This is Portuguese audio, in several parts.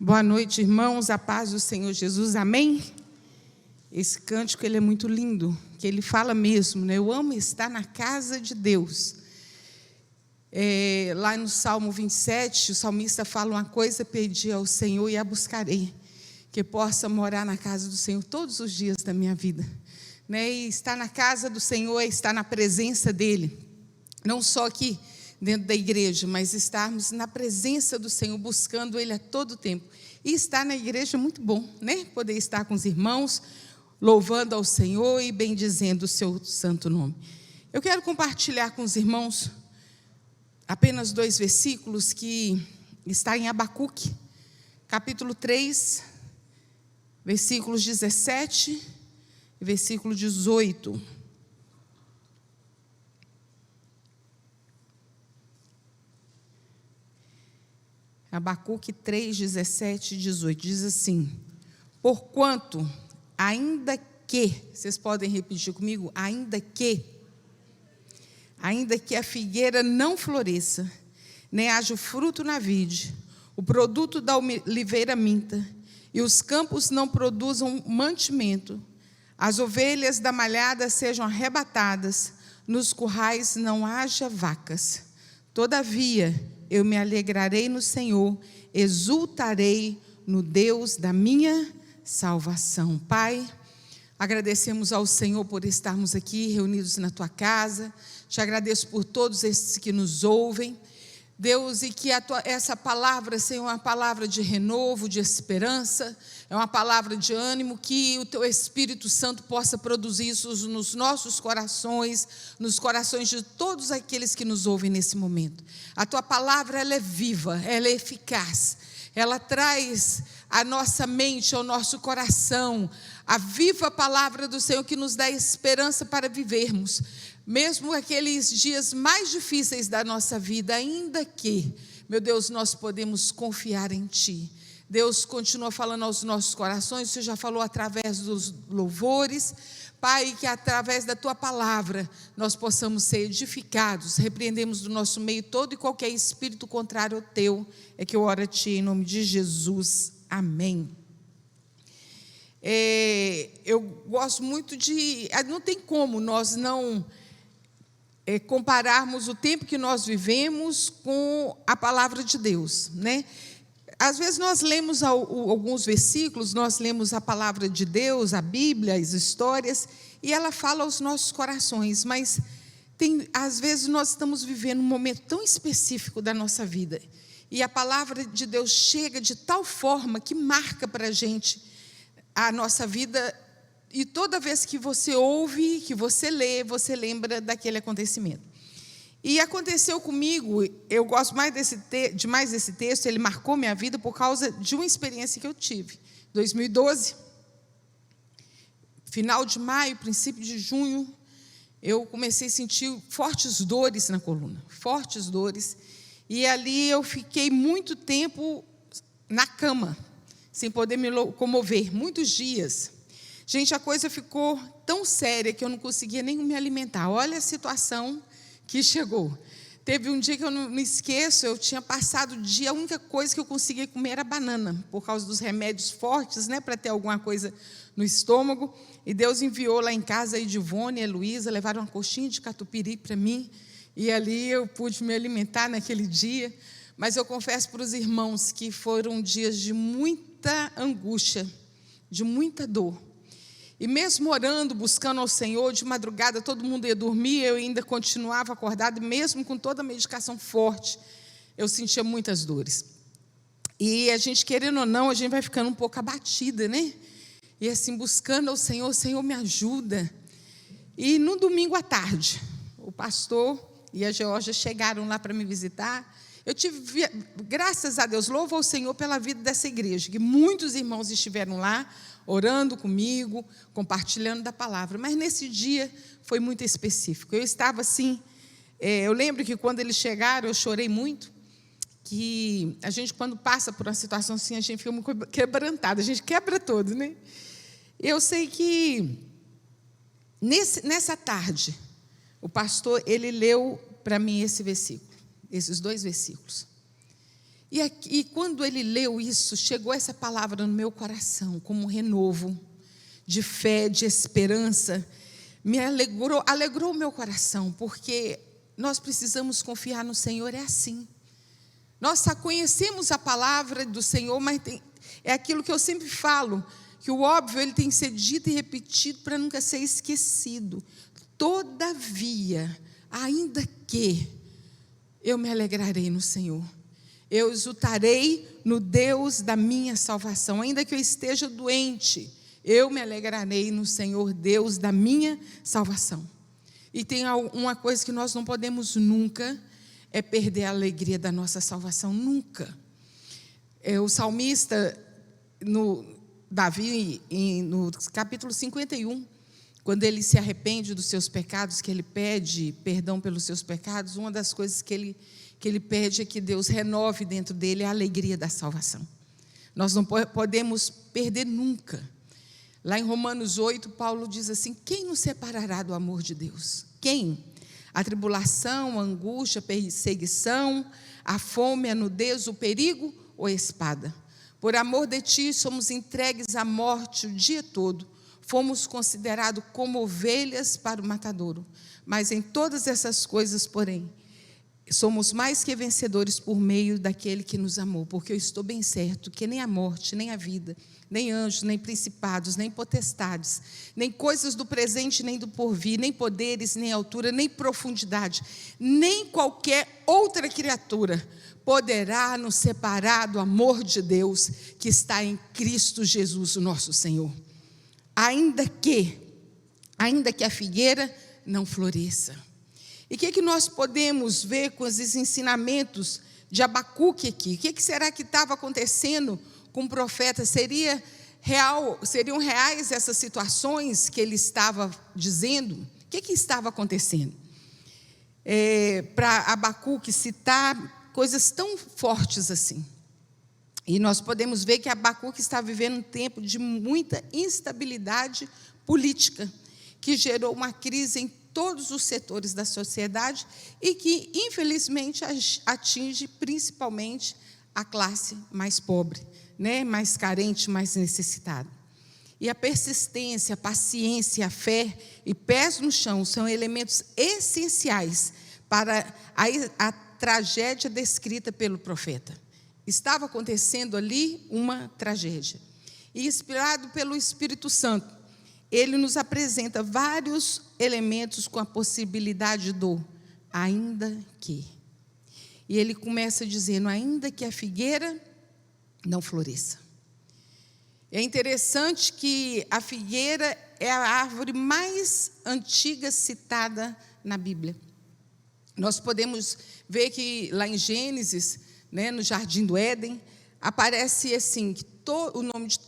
Boa noite, irmãos, a paz do Senhor Jesus, amém? Esse cântico, ele é muito lindo, que ele fala mesmo, né? Eu amo estar na casa de Deus. Lá no Salmo 27, o salmista fala uma coisa: pedi ao Senhor e a buscarei, que possa morar na casa do Senhor todos os dias da minha vida, né? E estar na casa do Senhor é estar na presença dEle, não só aqui dentro da igreja, mas estarmos na presença do Senhor, buscando Ele a todo tempo. E estar na igreja é muito bom, né? Poder estar com os irmãos, louvando ao Senhor e bendizendo o seu santo nome. Eu quero compartilhar com os irmãos apenas 2 versículos que está em Abacuque, capítulo 3, versículos 17 e versículo 18. Abacuque 3, 17 e 18, diz assim: porquanto, ainda que, vocês podem repetir comigo, ainda que a figueira não floresça, nem haja fruto na vide, o produto da oliveira minta, e os campos não produzam mantimento, as ovelhas da malhada sejam arrebatadas, nos currais não haja vacas, todavia eu me alegrarei no Senhor, exultarei no Deus da minha salvação. Pai, agradecemos ao Senhor por estarmos aqui reunidos na Tua casa. Te agradeço por todos esses que nos ouvem, Deus, e que essa palavra seja uma palavra de renovo, de esperança, é uma palavra de ânimo, que o Teu Espírito Santo possa produzir isso nos nossos corações, nos corações de todos aqueles que nos ouvem nesse momento. A Tua palavra, ela é viva, ela é eficaz, ela traz à nossa mente, ao nosso coração, a viva palavra do Senhor que nos dá esperança para vivermos, mesmo aqueles dias mais difíceis da nossa vida, ainda que, meu Deus, nós podemos confiar em Ti. Deus continua falando aos nossos corações, o Senhor já falou através dos louvores, Pai, que através da Tua palavra nós possamos ser edificados, repreendemos do nosso meio todo e qualquer espírito contrário ao Teu, é que eu oro a Ti em nome de Jesus, amém. Eu gosto muito não tem como nós não compararmos o tempo que nós vivemos com a palavra de Deus, né? Às vezes nós lemos alguns versículos, nós lemos a palavra de Deus, a Bíblia, as histórias, e ela fala aos nossos corações, mas às vezes nós estamos vivendo um momento tão específico da nossa vida, e a palavra de Deus chega de tal forma que marca para a gente a nossa vida, e toda vez que você ouve, que você lê, você lembra daquele acontecimento. E aconteceu comigo, eu gosto demais desse texto, ele marcou minha vida por causa de uma experiência que eu tive. 2012, final de maio, princípio de junho, eu comecei a sentir fortes dores na coluna, fortes dores, e ali eu fiquei muito tempo na cama, sem poder me locomover, muitos dias. Gente, a coisa ficou tão séria que eu não conseguia nem me alimentar. Olha a situação que chegou. Teve um dia que eu não me esqueço, eu tinha passado o dia, a única coisa que eu conseguia comer era banana, por causa dos remédios fortes, né, para ter alguma coisa no estômago. E Deus enviou lá em casa a Edivone e a Heloísa, levaram uma coxinha de catupiry para mim, e ali eu pude me alimentar naquele dia. Mas eu confesso para os irmãos que foram dias de muita angústia, de muita dor. E mesmo orando, buscando ao Senhor, de madrugada todo mundo ia dormir, eu ainda continuava acordada, mesmo com toda a medicação forte, eu sentia muitas dores. E a gente, querendo ou não, a gente vai ficando um pouco abatida, né? E assim, buscando ao Senhor, Senhor, me ajuda. E no domingo à tarde, o pastor e a Georgia chegaram lá para me visitar. Eu tive, graças a Deus, louvo ao Senhor pela vida dessa igreja, que muitos irmãos estiveram lá, orando comigo, compartilhando da palavra, mas nesse dia foi muito específico. Eu estava assim, eu lembro que quando eles chegaram, eu chorei muito, que a gente, quando passa por uma situação assim, a gente fica muito quebrantada, a gente quebra todo, né? Eu sei que, nessa tarde, o pastor, ele leu para mim esse versículo, esses 2 versículos. E quando ele leu isso, chegou essa palavra no meu coração, como um renovo de fé, de esperança, alegrou o meu coração, porque nós precisamos confiar no Senhor, é assim. Nós só conhecemos a palavra do Senhor, mas é aquilo que eu sempre falo, que o óbvio ele tem que ser dito e repetido para nunca ser esquecido. Todavia, ainda que eu me alegrarei no Senhor, eu exultarei no Deus da minha salvação, ainda que eu esteja doente, eu me alegrarei no Senhor, Deus da minha salvação. E tem uma coisa que nós não podemos nunca, é perder a alegria da nossa salvação, nunca. O salmista, Davi, no capítulo 51, quando ele se arrepende dos seus pecados, que ele pede perdão pelos seus pecados, uma das coisas que ele pede é que Deus renove dentro dele a alegria da salvação. Nós não podemos perder nunca. Lá em Romanos 8, Paulo diz assim: quem nos separará do amor de Deus? Quem? A tribulação, a angústia, a perseguição, a fome, a nudez, o perigo ou a espada? Por amor de ti somos entregues à morte o dia todo, fomos considerados como ovelhas para o matadouro. Mas em todas essas coisas, porém, somos mais que vencedores por meio daquele que nos amou, porque eu estou bem certo que nem a morte, nem a vida, nem anjos, nem principados, nem potestades, nem coisas do presente, nem do porvir, nem poderes, nem altura, nem profundidade, nem qualquer outra criatura poderá nos separar do amor de Deus que está em Cristo Jesus, o nosso Senhor. Ainda que a figueira não floresça. E o que nós podemos ver com esses ensinamentos de Abacuque aqui? O que será que estava acontecendo com o profeta? Seriam reais essas situações que ele estava dizendo? O que estava acontecendo? Para Abacuque citar coisas tão fortes assim. E nós podemos ver que Abacuque está vivendo um tempo de muita instabilidade política, que gerou uma crise em todos os setores da sociedade e que, infelizmente, atinge principalmente a classe mais pobre, né? Mais carente, mais necessitada. E a persistência, a paciência, a fé e pés no chão são elementos essenciais para a tragédia descrita pelo profeta. Estava acontecendo ali uma tragédia. E inspirado pelo Espírito Santo, ele nos apresenta vários elementos com a possibilidade do ainda que. E ele começa dizendo: ainda que a figueira não floresça. É interessante que a figueira é a árvore mais antiga citada na Bíblia. Nós podemos ver que lá em Gênesis, né, no Jardim do Éden, aparece assim, o nome de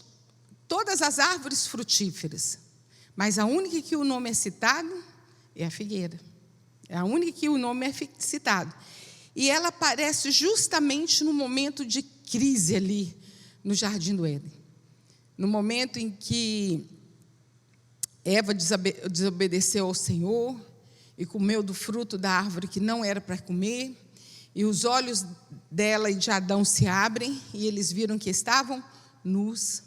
todas as árvores frutíferas. Mas a única que o nome é citado é a figueira. É a única que o nome é citado. E ela aparece justamente no momento de crise ali no Jardim do Éden. No momento em que Eva desobedeceu ao Senhor e comeu do fruto da árvore que não era para comer, e os olhos dela e de Adão se abrem, e eles viram que estavam nus.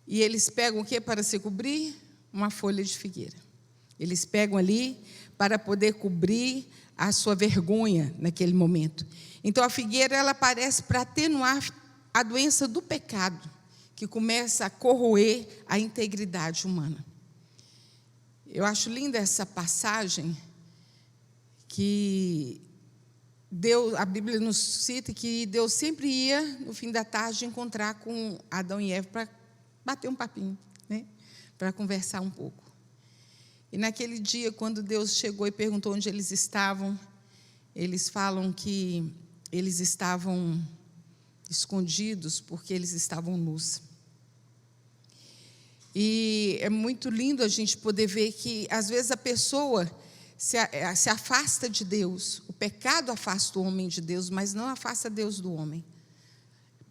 E eles pegam o que para se cobrir? Uma folha de figueira. Eles pegam ali para poder cobrir a sua vergonha naquele momento. Então a figueira ela aparece para atenuar a doença do pecado, que começa a corroer a integridade humana. Eu acho linda essa passagem que a Bíblia nos cita que Deus sempre ia, no fim da tarde, encontrar com Adão e Eva para bater um papinho, né? Para conversar um pouco. E naquele dia, quando Deus chegou e perguntou onde eles estavam, eles falam que eles estavam escondidos porque eles estavam nus. E é muito lindo a gente poder ver que, às vezes, a pessoa se afasta de Deus. O pecado afasta o homem de Deus, mas não afasta Deus do homem.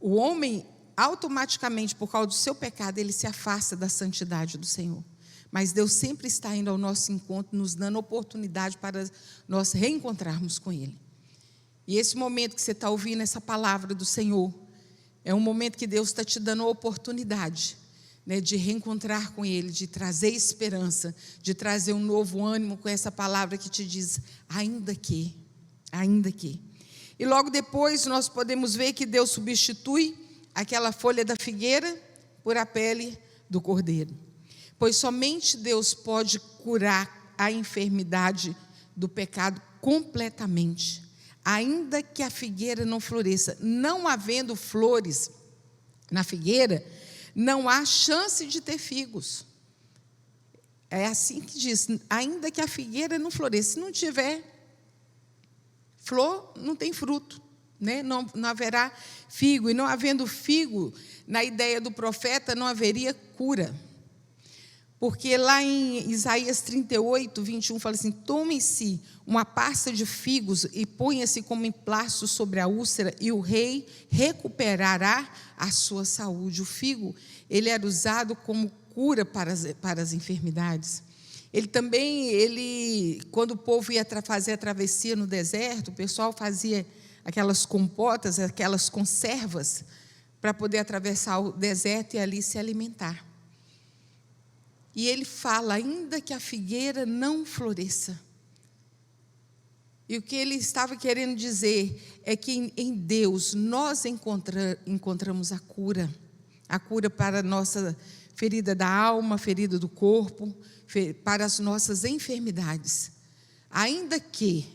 O homem, automaticamente, por causa do seu pecado, ele se afasta da santidade do Senhor. Mas Deus sempre está indo ao nosso encontro, nos dando oportunidade para nós reencontrarmos com Ele. E esse momento que você está ouvindo essa palavra do Senhor, é um momento que Deus está te dando a oportunidade, né, de reencontrar com Ele, de trazer esperança, de trazer um novo ânimo com essa palavra que te diz, ainda que. E logo depois nós podemos ver que Deus substitui aquela folha da figueira por a pele do cordeiro. Pois somente Deus pode curar a enfermidade do pecado completamente. Ainda que a figueira não floresça, não havendo flores na figueira, não há chance de ter figos. É assim que diz, ainda que a figueira não floresça, se não tiver flor, não tem fruto, né? Não haverá figo, e não havendo figo, na ideia do profeta, não haveria cura. Porque lá em Isaías 38, 21, fala assim, tome-se uma pasta de figos e ponha-se como emplasto sobre a úlcera, e o rei recuperará a sua saúde. O figo, ele era usado como cura para as enfermidades. Ele também, quando o povo ia fazer a travessia no deserto, o pessoal fazia aquelas compotas, aquelas conservas, para poder atravessar o deserto e ali se alimentar. E ele fala, ainda que a figueira não floresça. E o que ele estava querendo dizer é que em Deus nós encontramos a cura para a nossa ferida da alma, ferida do corpo, para as nossas enfermidades. Ainda que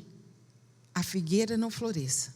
a figueira não floresça,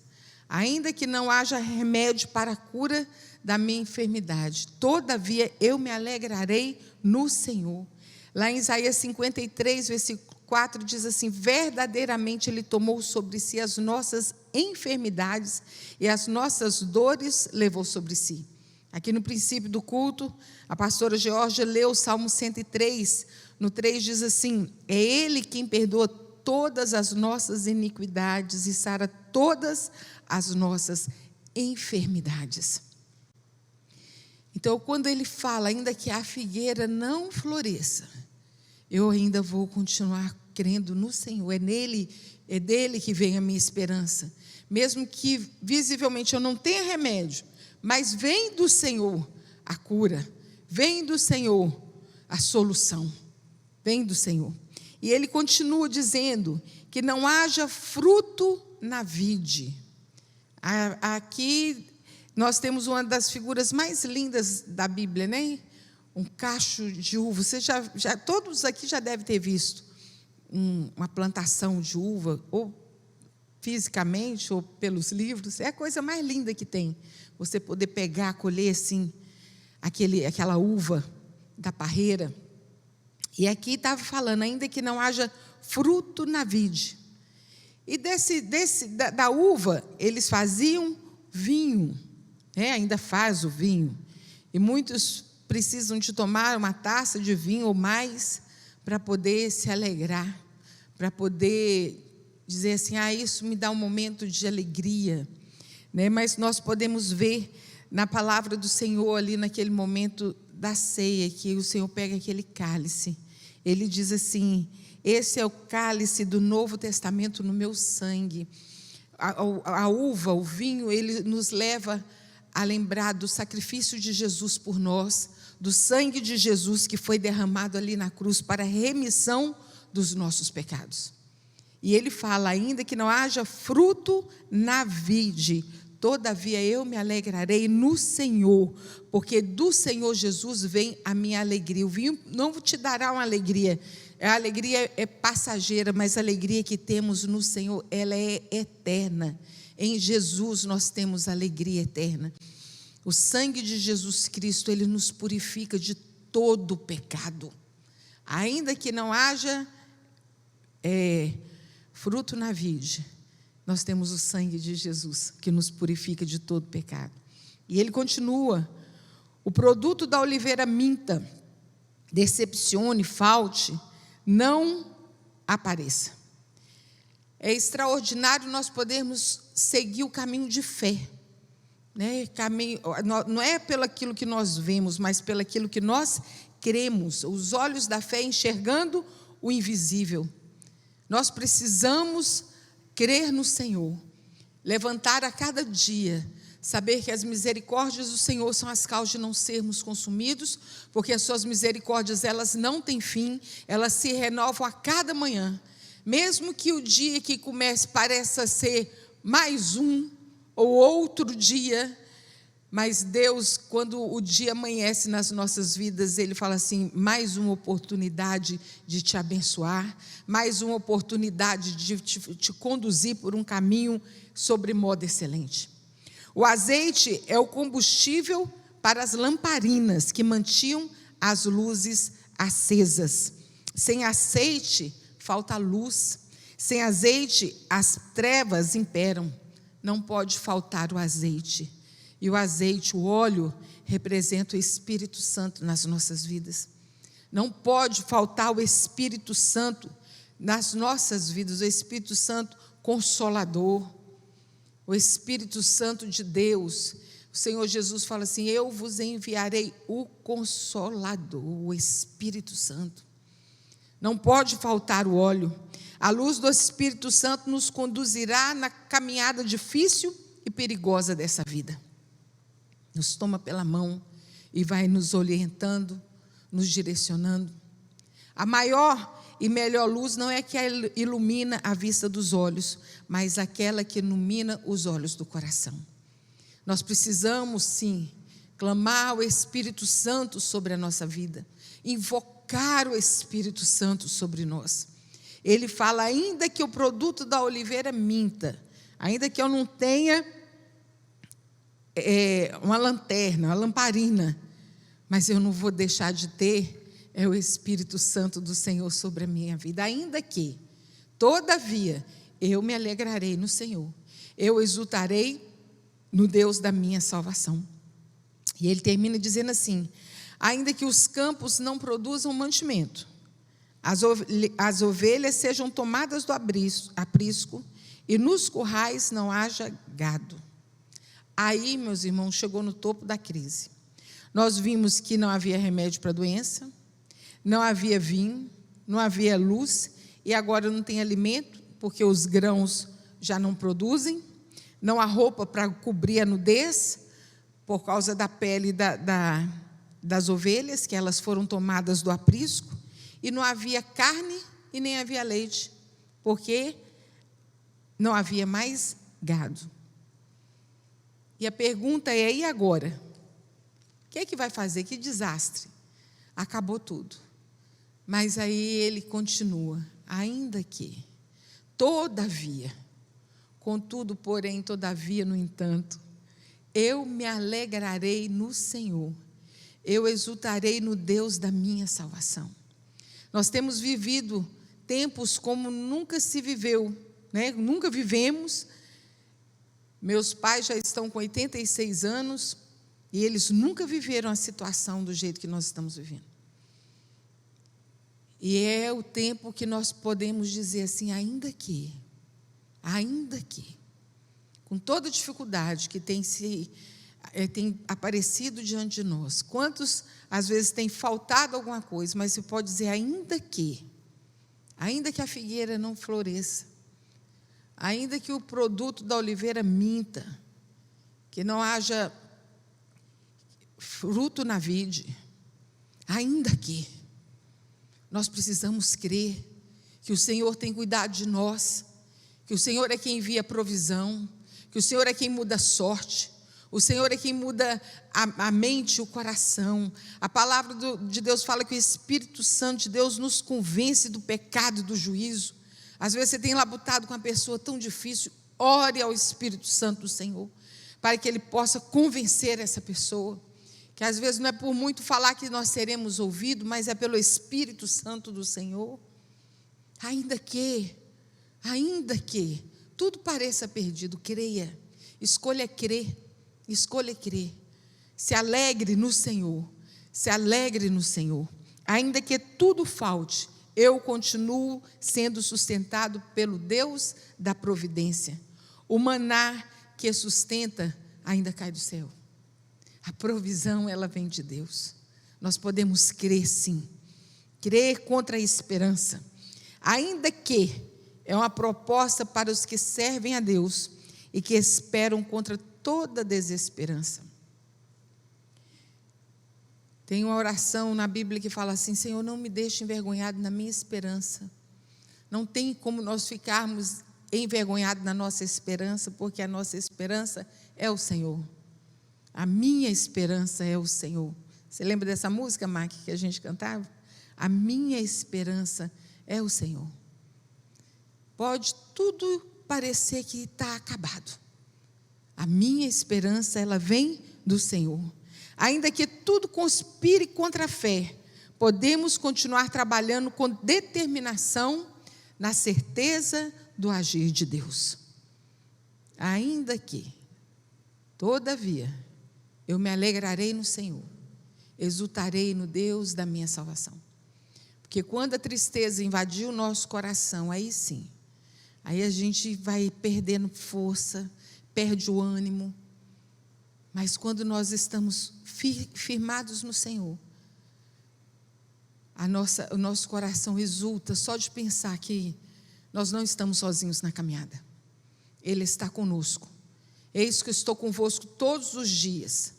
ainda que não haja remédio para a cura da minha enfermidade, todavia eu me alegrarei no Senhor. Lá em Isaías 53, versículo 4, diz assim, verdadeiramente Ele tomou sobre si as nossas enfermidades e as nossas dores levou sobre si. Aqui no princípio do culto, a pastora Georgia leu o Salmo 103, no 3 diz assim, é Ele quem perdoa todas as nossas iniquidades e sara todas as nossas enfermidades. Então, quando ele fala, ainda que a figueira não floresça, eu ainda vou continuar crendo no Senhor. É dele que vem a minha esperança. Mesmo que visivelmente eu não tenha remédio, mas vem do Senhor a cura, vem do Senhor a solução, vem do Senhor. E ele continua dizendo que não haja fruto na vide. Aqui nós temos uma das figuras mais lindas da Bíblia, né? Um cacho de uva. Você todos aqui já devem ter visto uma plantação de uva, ou fisicamente, ou pelos livros. É a coisa mais linda que tem. Você poder pegar, colher assim, aquela uva da parreira. E aqui estava falando, ainda que não haja fruto na vide. E da uva, eles faziam vinho. Ainda faz o vinho. E muitos precisam de tomar uma taça de vinho ou mais para poder se alegrar, para poder dizer assim, isso me dá um momento de alegria, né? Mas nós podemos ver na palavra do Senhor ali naquele momento da ceia, que o Senhor pega aquele cálice, ele diz assim, esse é o cálice do Novo Testamento no meu sangue. A uva, o vinho, ele nos leva a lembrar do sacrifício de Jesus por nós, do sangue de Jesus que foi derramado ali na cruz para a remissão dos nossos pecados. E ele fala, ainda que não haja fruto na vide, todavia eu me alegrarei no Senhor, porque do Senhor Jesus vem a minha alegria. O vinho não te dará uma alegria, a alegria é passageira, mas a alegria que temos no Senhor, ela é eterna. Em Jesus nós temos alegria eterna. O sangue de Jesus Cristo, ele nos purifica de todo pecado. Ainda que não haja fruto na vide, nós temos o sangue de Jesus, que nos purifica de todo pecado. E ele continua, o produto da oliveira minta, decepcione, falte, não apareça. É extraordinário nós podermos seguir o caminho de fé, né? Não é pelo aquilo que nós vemos, mas pelo aquilo que nós cremos, os olhos da fé enxergando o invisível. Nós precisamos crer no Senhor. levantar a cada dia, saber que as misericórdias do Senhor são as causas de não sermos consumidos, porque as suas misericórdias, elas não têm fim, elas se renovam a cada manhã. Mesmo que o dia que comece pareça ser mais um ou outro dia, mas Deus, quando o dia amanhece nas nossas vidas, Ele fala assim: mais uma oportunidade de te abençoar, mais uma oportunidade de te conduzir por um caminho sobre modo excelente. O azeite é o combustível para as lamparinas que mantinham as luzes acesas. Sem azeite, falta luz. Sem azeite, as trevas imperam. Não pode faltar o azeite. E o azeite, o óleo, representa o Espírito Santo nas nossas vidas. Não pode faltar o Espírito Santo nas nossas vidas, o Espírito Santo Consolador, o Espírito Santo de Deus. O Senhor Jesus fala assim: eu vos enviarei o Consolador, o Espírito Santo. Não pode faltar o óleo. A luz do Espírito Santo nos conduzirá na caminhada difícil e perigosa dessa vida. Nos toma pela mão e vai nos orientando, nos direcionando. A maior e melhor luz não é que ilumina a vista dos olhos, mas aquela que ilumina os olhos do coração. Nós precisamos, sim, clamar o Espírito Santo sobre a nossa vida, invocar o Espírito Santo sobre nós. Ele fala: ainda que o produto da oliveira minta, ainda que eu não tenha uma lanterna, uma lamparina, mas eu não vou deixar de ter o Espírito Santo do Senhor sobre a minha vida. Ainda que, todavia, eu me alegrarei no Senhor, eu exultarei no Deus da minha salvação. E ele termina dizendo assim: ainda que os campos não produzam mantimento, as ovelhas sejam tomadas do aprisco, e nos currais não haja gado. Aí, meus irmãos, chegou no topo da crise. Nós vimos que não havia remédio para a doença, não havia vinho, não havia luz, e agora não tem alimento, porque os grãos já não produzem, não há roupa para cobrir a nudez, por causa da pele das ovelhas, que elas foram tomadas do aprisco, e não havia carne e nem havia leite, porque não havia mais gado. E a pergunta é: e agora? O que é que vai fazer? Que desastre! Acabou tudo. Mas aí ele continua: ainda que, todavia, contudo, porém, todavia, no entanto, eu me alegrarei no Senhor, eu exultarei no Deus da minha salvação. Nós temos vivido tempos como nunca se viveu, né? Nunca vivemos. Meus pais já estão com 86 anos e eles nunca viveram a situação do jeito que nós estamos vivendo. E é o tempo que nós podemos dizer assim: ainda que, com toda a dificuldade que tem aparecido diante de nós, quantos às vezes tem faltado alguma coisa, mas você pode dizer: ainda que a figueira não floresça, ainda que o produto da oliveira minta, que não haja fruto na vide, ainda que, nós precisamos crer que o Senhor tem cuidado de nós, que o Senhor é quem envia provisão, que o Senhor é quem muda a sorte, o Senhor é quem muda a mente, o coração. A palavra de Deus fala que o Espírito Santo de Deus nos convence do pecado e do juízo. Às vezes você tem labutado com uma pessoa tão difícil, ore ao Espírito Santo do Senhor, para que Ele possa convencer essa pessoa, que às vezes não é por muito falar que nós seremos ouvidos, mas é pelo Espírito Santo do Senhor. Ainda que tudo pareça perdido, creia, escolha crer, se alegre no Senhor, ainda que tudo falte, eu continuo sendo sustentado pelo Deus da providência. O maná que sustenta ainda cai do céu. A provisão, ela vem de Deus. Nós podemos crer, sim. Crer contra a esperança. Ainda que é uma proposta para os que servem a Deus e que esperam contra toda desesperança. Tem uma oração na Bíblia que fala assim: Senhor, não me deixe envergonhado na minha esperança. Não tem como nós ficarmos envergonhados na nossa esperança, porque a nossa esperança é o Senhor. A minha esperança é o Senhor. Você lembra dessa música, Mark, que a gente cantava? A minha esperança é o Senhor. Pode tudo parecer que está acabado. A minha esperança, ela vem do Senhor. Ainda que tudo conspire contra a fé, podemos continuar trabalhando com determinação na certeza do agir de Deus. Ainda que, todavia, eu me alegrarei no Senhor, exultarei no Deus da minha salvação. Porque quando a tristeza invadir o nosso coração, aí sim, aí a gente vai perdendo força, perde o ânimo. Mas quando nós estamos firmados no Senhor, o nosso coração exulta só de pensar que nós não estamos sozinhos na caminhada. Ele está conosco. Eis que eu estou convosco todos os dias,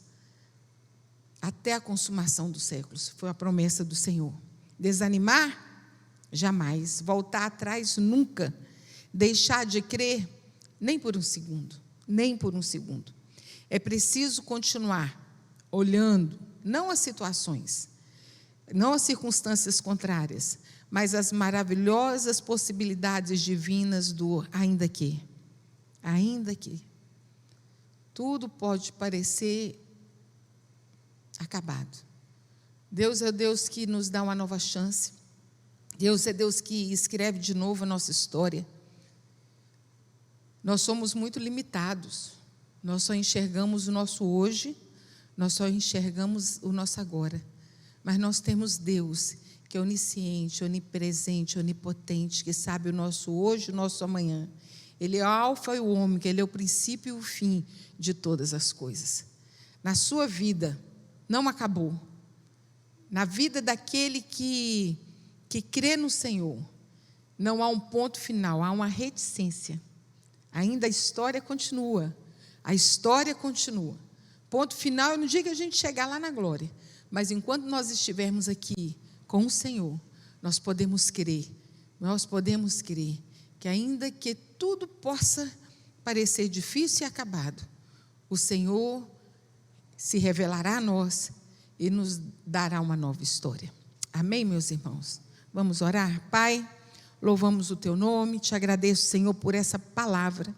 até a consumação dos séculos. Foi a promessa do Senhor. Desanimar? Jamais. Voltar atrás? Nunca. Deixar de crer? Nem por um segundo. Nem por um segundo. É preciso continuar olhando, não as situações, não as circunstâncias contrárias, mas as maravilhosas possibilidades divinas do ainda que. Ainda que. Tudo pode parecer acabado. Deus é Deus que nos dá uma nova chance. Deus é Deus que escreve de novo a nossa história. Nós somos muito limitados. Nós só enxergamos o nosso hoje, nós só enxergamos o nosso agora. Mas nós temos Deus, que é onisciente, onipresente, onipotente, que sabe o nosso hoje e o nosso amanhã. Ele é o alfa e o ômega, Ele é o princípio e o fim de todas as coisas. Na sua vida, não acabou. Na vida daquele que crê no Senhor, não há um ponto final, há uma reticência. Ainda a história continua. A história continua. Ponto final é no dia que a gente chegar lá na glória. Mas enquanto nós estivermos aqui com o Senhor, nós podemos crer que ainda que tudo possa parecer difícil e acabado, o Senhor se revelará a nós e nos dará uma nova história. Amém, meus irmãos? Vamos orar? Pai, louvamos o Teu nome, te agradeço, Senhor, por essa palavra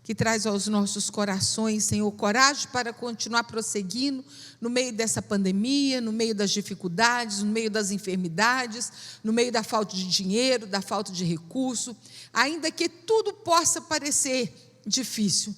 que traz aos nossos corações, Senhor, coragem para continuar prosseguindo no meio dessa pandemia, no meio das dificuldades, no meio das enfermidades, no meio da falta de dinheiro, da falta de recurso, ainda que tudo possa parecer difícil.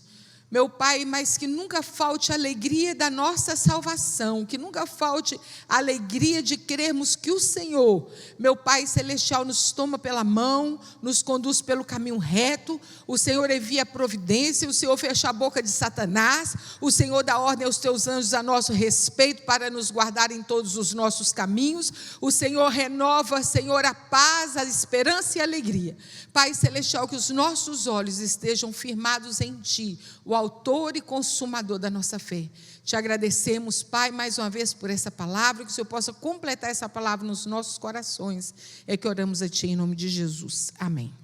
Meu Pai, mas que nunca falte a alegria da nossa salvação, que nunca falte a alegria de crermos que o Senhor, meu Pai celestial, nos toma pela mão, nos conduz pelo caminho reto, o Senhor envia a providência, o Senhor fecha a boca de Satanás, o Senhor dá ordem aos teus anjos a nosso respeito para nos guardar em todos os nossos caminhos, o Senhor renova, Senhor, a paz, a esperança e a alegria. Pai celestial, que os nossos olhos estejam firmados em Ti, o autor e consumador da nossa fé. Te agradecemos, Pai, mais uma vez por essa palavra, que o Senhor possa completar essa palavra nos nossos corações. É que oramos a Ti em nome de Jesus. Amém.